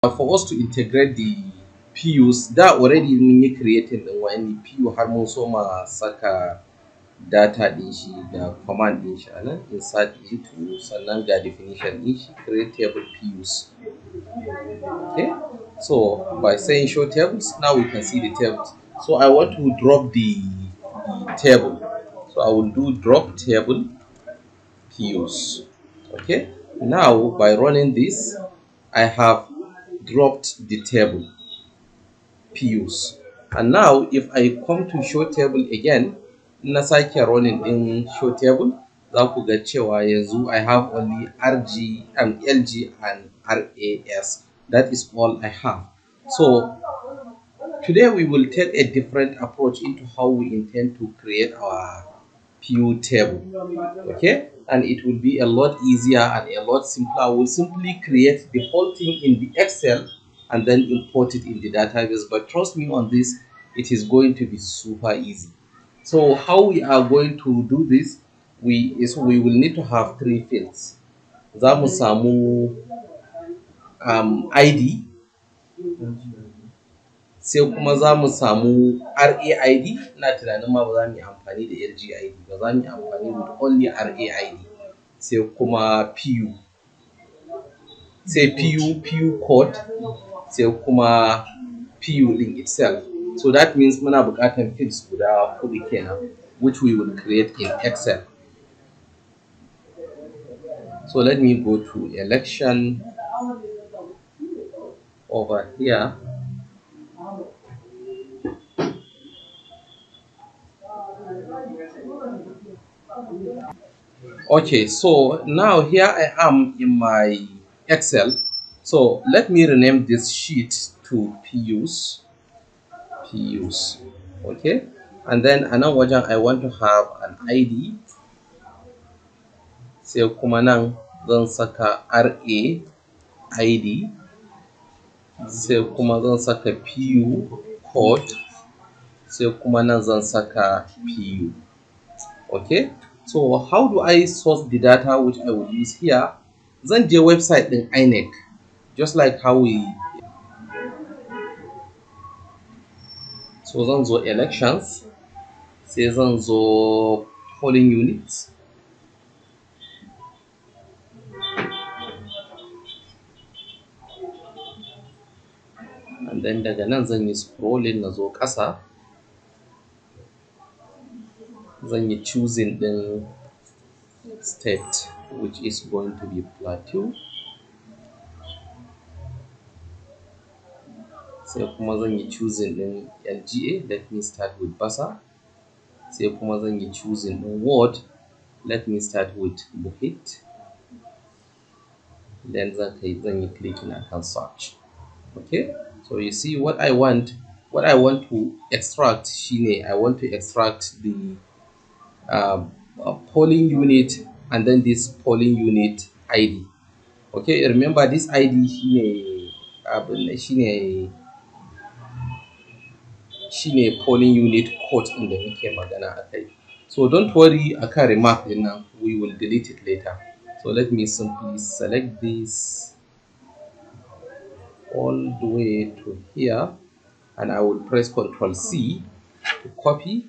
For us to integrate the PUs, that already mun yi creating din wani PU har mun soma saka data din shi da command din shi anan insert into sannan ga definition din shi create table PUs. Okay, so by saying show tables, now we can see the tables. So I want to drop the table, so I will do drop table PUs. Okay, now by running this, I have dropped the table PUs. And now if I come to show table again, na sake running in show table, za ku ga cewa yanzu I have only RG and LG and RAS. That is all I have. So today we will take a different approach into how we intend to create our PU table. Okay, and it will be a lot easier and a lot simpler. We'll simply create the whole thing in the Excel and then import it in the database. But trust me on this, it is going to be super easy. So how we are going to do this, we will need to have three fields. Za mu samu ID, sai kuma za mu samu RAID. Ina tunanin ma ba za mu yi amfani da LGID ba, za mu yi amfani with only RAID. Sai kuma PU, sai PU code, sai kuma PU din itself. So that means muna buƙatar fields guda huɗu kenan, which we will create in Excel. So let me go to election over here. Okay, so now here I am in my Excel. So let me rename this sheet to PUs. Okay, and then anan wajen I want to have an ID. Sai kuma nan zan saka RAID. Sai kuma zan saka PU code. Sai kuma nan zan saka PU. Okay, so how do I source the data which I will use here? Zan je website din INEC, just like how we. So zan zo elections, sai zan zo polling units. And then daga nan zan yi scrolling na zo ƙasa. Zan yi choosing din state, which is going to be Plateau. Sai kuma zan yi choosing din LGA, let me start with Basa. Sai kuma zan yi choosing din ward, let me start with Bukit. Then zan yi clicking akan search. Okay, so you see what I want to extract shine I want to extract the polling unit and then this polling unit ID. Okay, remember this ID shine polling unit code in da muke magana akai. So don't worry akan remark din nan, we will delete it later. So let me simply select this all the way to here and I will press Ctrl C to copy.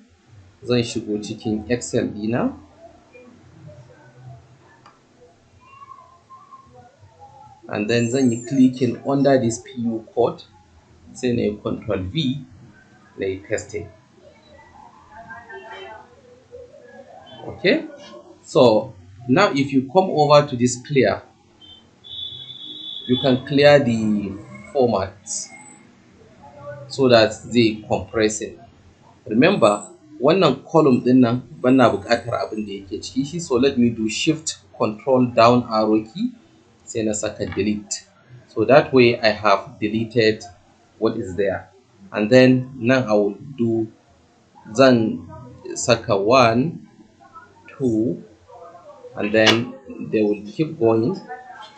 Zan shigo cikin Excel dina. And then zan yi clicking under this PU code, sai na yi Ctrl V na yi pasting. Okay, so now if you come over to this clear, you can clear the format so that zai compressing. Remember wannan column din nan bana buƙatar abin da yake ciki shi, so let me do shift control down arrow key sai na saka delete. So that way I have deleted what is there. And then now I will do, zan saka 1, 2, and then they will keep going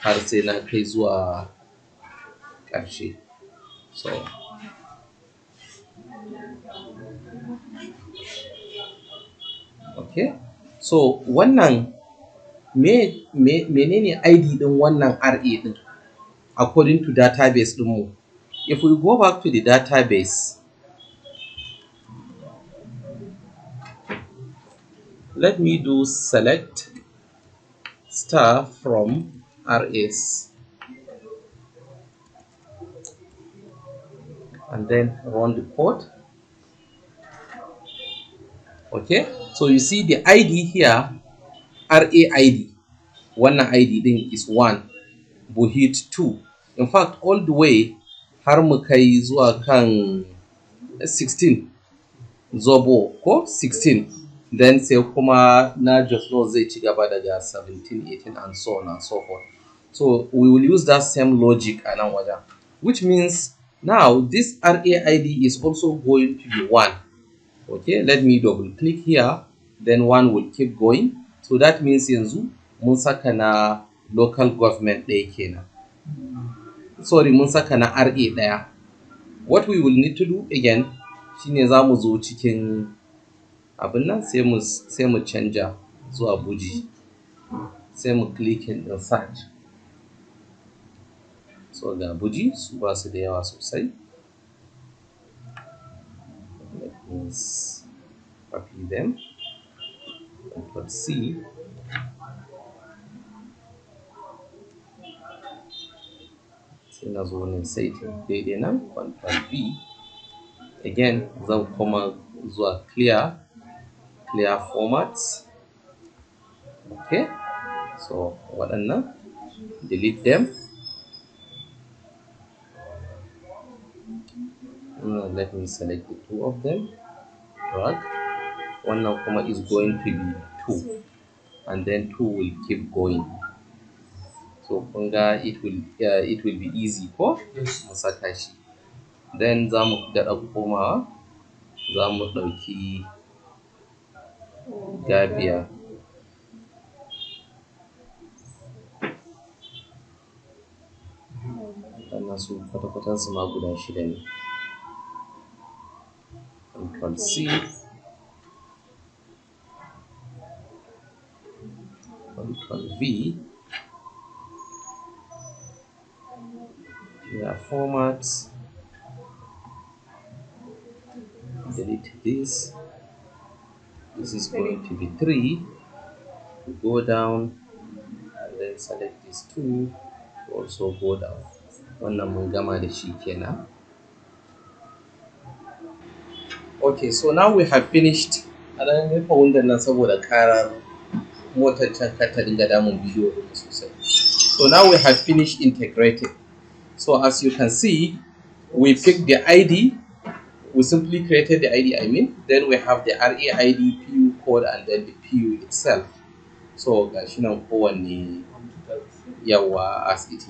har sai na kai zuwa ƙarshe. So okay, so wannan menene ID din wannan RA din? according to database ɗinmu. If we go back to the database, let me do select star from RS and then run the code. Okay, so you see the ID here, RAID, one ID din is 1, Buhit 2. In fact, all the way har mu kai zuwa kan 16, Zobo ko 16, then sai kuma na just know zai ci gaba daga 17, 18 and so on and so forth. So we will use that same logic a nan wajen, which means now this RAID is also going to be 1. Okay, let me double click here, then 1 will keep going. So that means yanzu mun saka na local government ɗaya kenan. Sorry, mun saka na RA ɗaya. What we will need to do again shine za mu zo cikin abin nan sai mu canja zuwa buji, sai mu clicking din search. So ga buji su ba su da yawa sosai. Let me copy them. Control C. Sai na zo ne setting daidai nan, Control V. Again zan koma zuwa clear formats. Okay, so waɗannan delete them. Let me select the 2 of them, drag. Wannan kuma is going to be 2, and then 2 will keep going. So kunga it will be easy ko mu saka shi. Then za mu daɗa komawa, za mu ɗauki Gabia. Wannan su kwata-kwatan su ma guda 6 ne. Control C, Control V, clear formats, delete this. This is going to be 3. We go down and then select these 2, also go down. Wannan mun gama da shi kenan. Okay, so now we have finished. A nan rufe wundan nan saboda karar motar can kar ta dinga damun bidiyo ɗin sosai. So now we have finished integrating. So as you can see, we picked the ID. We simply created the ID, then we have the RAID, PU code, and then the PU itself. So gashi nan kowanne yawa as it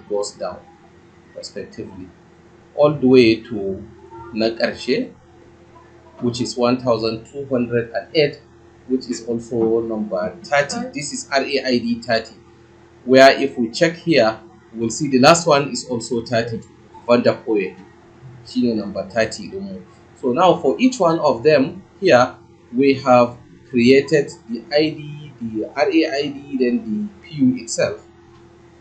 goes down respectively, all the way to na ƙarshe, which is 1208, which is also number 30. This is RAID 30, where if we check here, we'll see the last one is also 30, Vanderpoel. Number 30. So now for each one of them here, we have created the ID, the RAID, then the PU itself.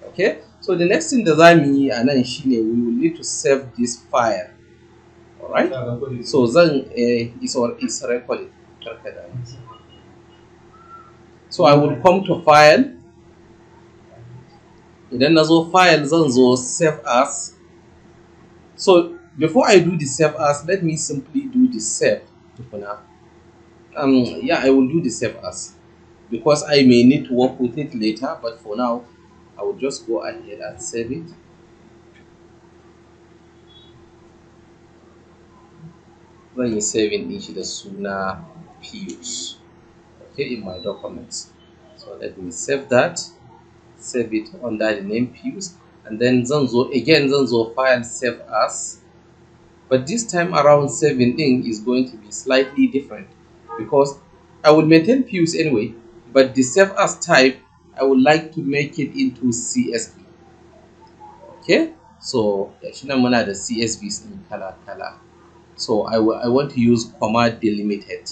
Okay, so the next thing that we will need to save this file. All right, so then it's recorded. So I will come to file, then nazo file zan zo save as. So before I do the save as, let me simply do the save. Yeah, I will do the save as because I may need to work with it later, but for now I will just go ahead and save it. Then you save in each the suna PUs, okay, in my documents. So let me save that, save it under the name PUs, and then zanzo file save as. But this time around, saving thing is going to be slightly different because I will maintain PUs anyway, but the save as type, I would like to make it into CSV. Okay, so muna da CSVs in kala. So I want to use comma delimited.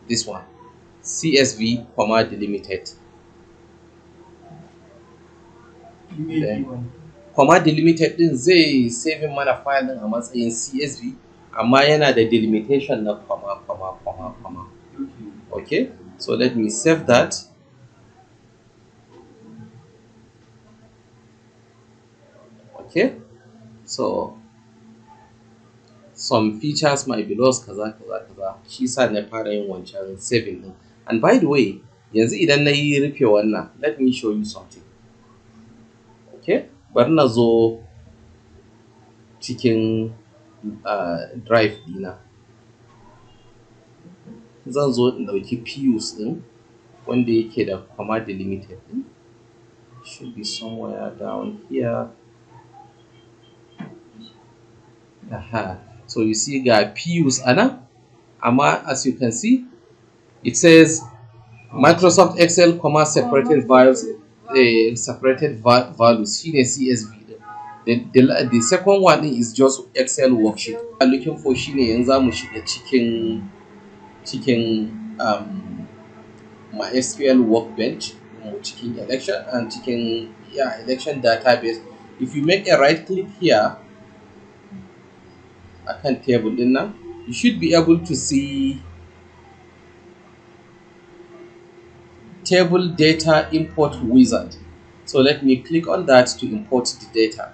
This one, CSV comma delimited. comma delimited din zai saving mana file din a matsayin CSV, amma yana da delimitation na comma. Okay, so let me save that. Okay, so some features might be lost kaza. Shi sa na fara yin wancan saving din. And by the way, yanzu idan na yi rufe wannan, let me show you something. Okay, bari na zo cikin drive dina. Zan zo in ɗauki PUs din wanda yake da comma delimited din. Should be somewhere down here. So you see ga PUs ana, amma as you can see, it says Microsoft Excel, separated values, shine CSV. The second one is just Excel worksheet. I'm looking for shine yanzu zamu shiga cikin MySQL workbench, cikin election and cikin election database. If you make a right click here akan table din nan, you should be able to see table data import wizard. So let me click on that to import the data.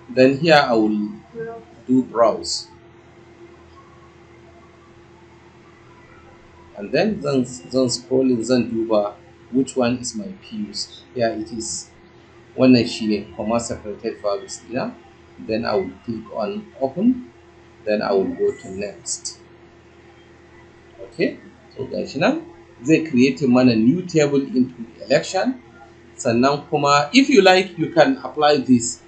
Then here I will do browse, and then scroll in, zan duba which one is my PUs. Here it is, wannan shine comma separated values dina. Then I will click on open, then I will go to next. Okay, so gashi nan zai create mana new table into election. Sannan kuma if you like, you can apply this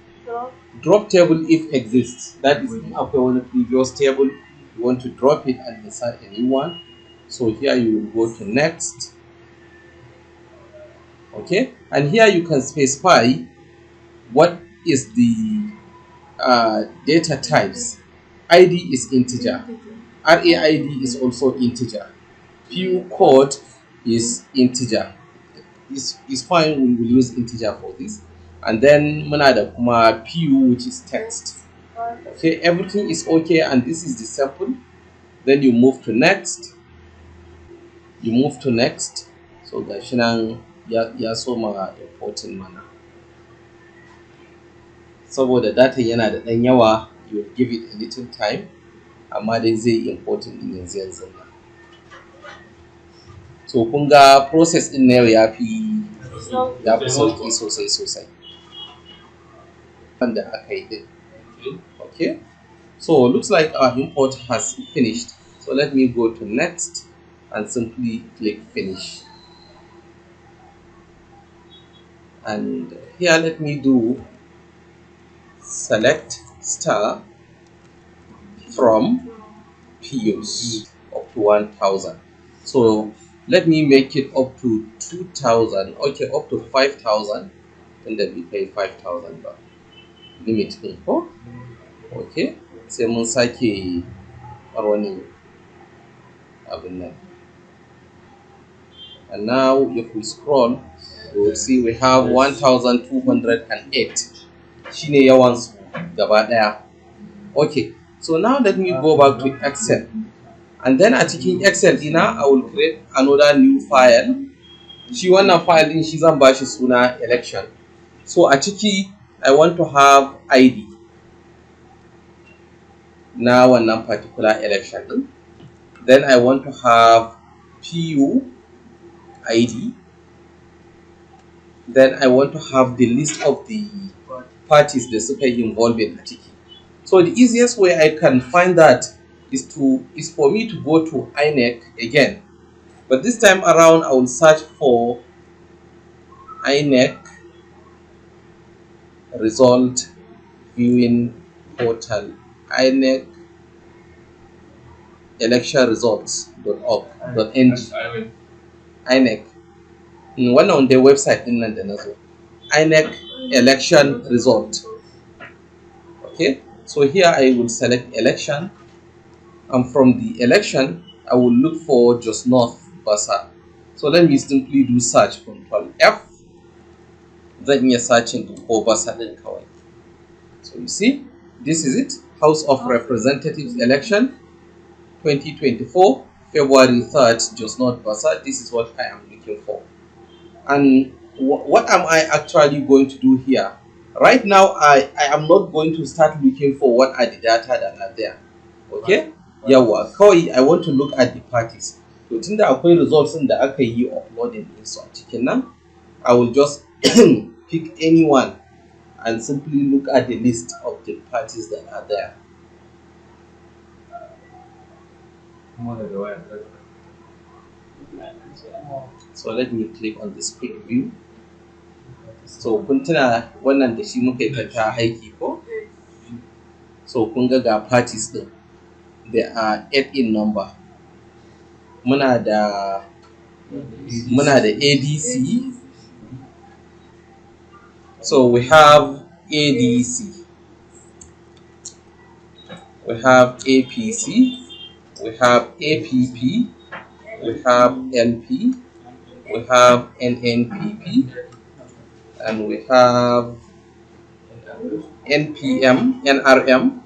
drop table if exists. That is, after one previous table, you want to drop it and insert a new one. So here you will go to next. Okay, and here you can specify what is the data types. ID is integer, RAID is also integer, PU code is integer. Is fine, we will use integer for this. And then muna da kuma PU, which is text. Okay, everything is okay, and this is the sample. Then you move to next. So gashi nan ya soma importing mana. Saboda data yana da ɗan yawa, you will give it a little time, amma dai zai importing din yanzu nan. So kun ga process din na yau ya fi sauki sosai wanda aka yi din. Okay, so looks like our import has finished. So let me go to next and simply click finish. And here let me do select star from PUs up to 1000. So let me make it up to 2000. Okay, up to 5000, and then we pay 5000 back. Limit din ko? Okay, sai mun sake running abin nan. And now if we scroll, we will see we have 1208. Shine yawan su gaba daya. Okay, so now let me go back to Excel. And then a cikin Excel dina, I will create another new file. Shi wannan file din shi zan bashi suna election. So a ciki I want to have ID na wannan particular election din. Then I want to have PU ID. Then I want to have the list of the parties that suka yi involved a ciki. So the easiest way I can find that is for me to go to INEC again. But this time around, I will search for INEC result viewing portal, INEC election results.org.ng. INEC. Wannan on the website din nan da na zo. INEC election result. Okay, so here I will select election, and from the election I will look for Jos North Basa. So let me simply do search, Control F. zan iya searching ko basa din kawai. So you see, this is it, House of Representatives election 2024 February 3rd, Jos North Basa. This is what I am looking for. And what am I actually going to do here? Right now, I am not going to start looking for what are the data that are there. Okay? Yawa, kawai I want to look at the parties. To tunda akwai results da aka yi uploading din su a cikin nan, I will just pick anyone and simply look at the list of the parties that are there. So let me click on this quick view. So kun tuna wannan da shi muka yi ta aiki ko? So kun ga parties din. There are 8 in number. Muna da ADC. So we have ADC. We have APC. We have APP. We have NP. We have NNPP. And we have NPM, NRM.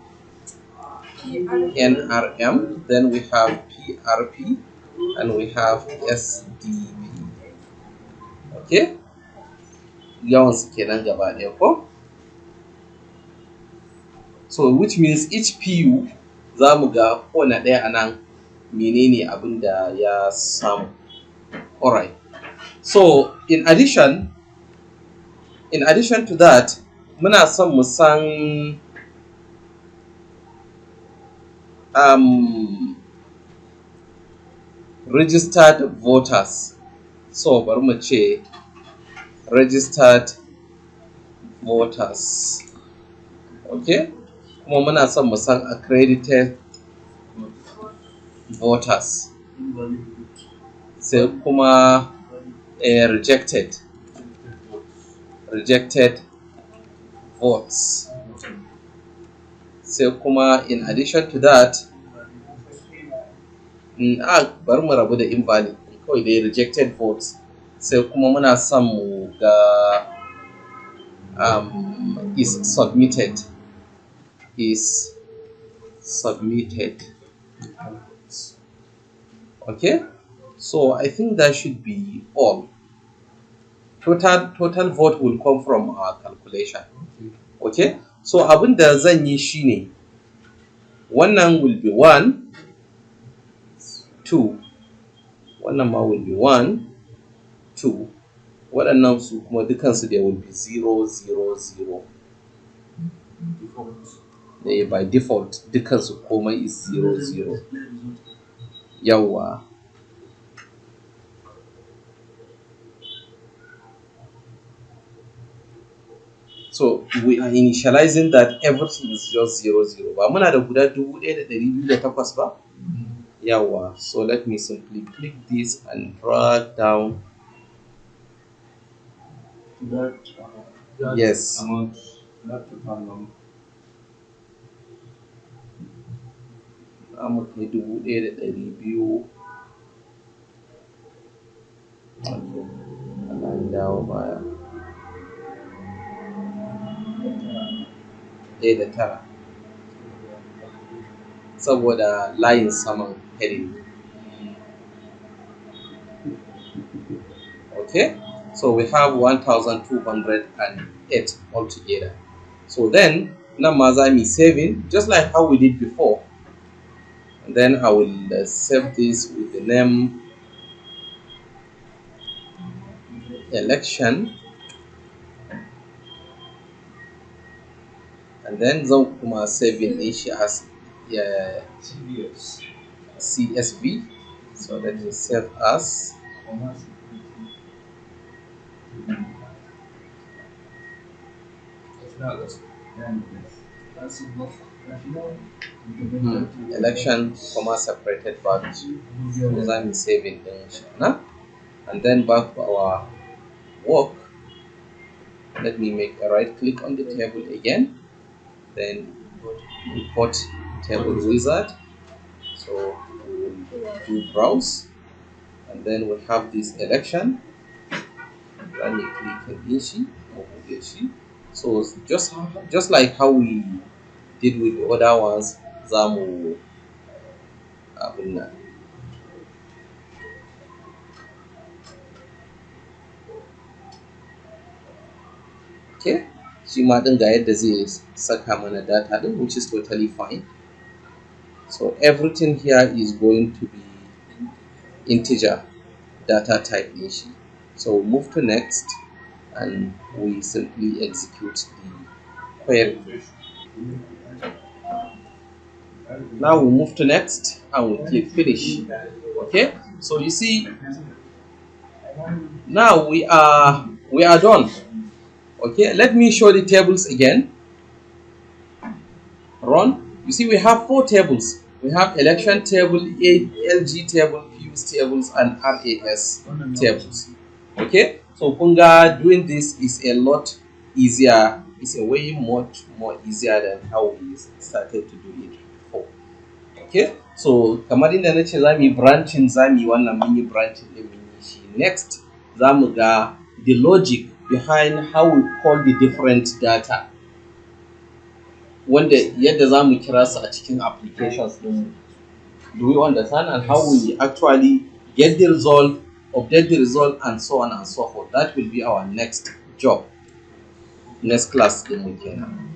Then we have PRP. And we have SDP. Okay? Yawansu kenan gaba ɗaya ko? So which means each PU za mu ga kowane ɗaya a nan menene abin da ya samu. Alright. So in addition to that, muna son mu san registered voters. So bari mu ce registered voters. Okay? Kuma muna son mu san accredited voters. Sai kuma rejected votes. Sai kuma in addition to that, bari mu rabu da invalid kawai dai rejected votes. Sai kuma muna son mu ga is submitted. Okay, so I think that should be all. Total vote will come from our calculation. Okay, so abin da zan yi shine wannan will be 1 2, wannan ma will be 1 2, waɗannan su kuma dukansu they will be 0 0 0. By default dukansu komai is 0 0. Yawa. So we are initializing that everything is just 0 0. Ba muna da guda 1208 ba? Yawa. So let me simply click this and drag down. Yes. Amount, that total number. Amount ne 1200. Okay. And dawo baya. Da tara. Saboda layin saman heading. Okay, so we have 1208 altogether. So then nan ma za mu saving just like how we did before. And then I will save this with the name election. And then zan kuma saving din shi as CSV. So let me save as election, separated values. So I'm saving the and then back to our work. Let me make a right click on the table again, then import table wizard. So we will do browse, and then we have this election. Let me click on Ishi, da shi. So just like how we did with the other ones, za mu abin nan. Okay, shi ma ɗin ga yadda zai saka mana data ɗin, which is totally fine. So everything here is going to be integer data type ɗin shi. So move to next and we simply execute the query. Now we move to next and we click finish. Okay, so you see now we are done. Okay, let me show the tables again. Run. You see we have 4 tables. We have election table, LG table, fuse tables, and RAS tables. Okay, so Punga doing this is a lot easier. It's a way much more easier than how we started to do it before. Okay, so kamar inda nace za mu yi branching, za mu yi wannan mun yi branching din mun yi shi. Next za mu ga the logic behind how we call the different data, wanda yadda za mu kira su a cikin applications din. Do we understand? And how we actually get the result, update the result, and so on and so forth. That will be our next job, next class din mu kenan.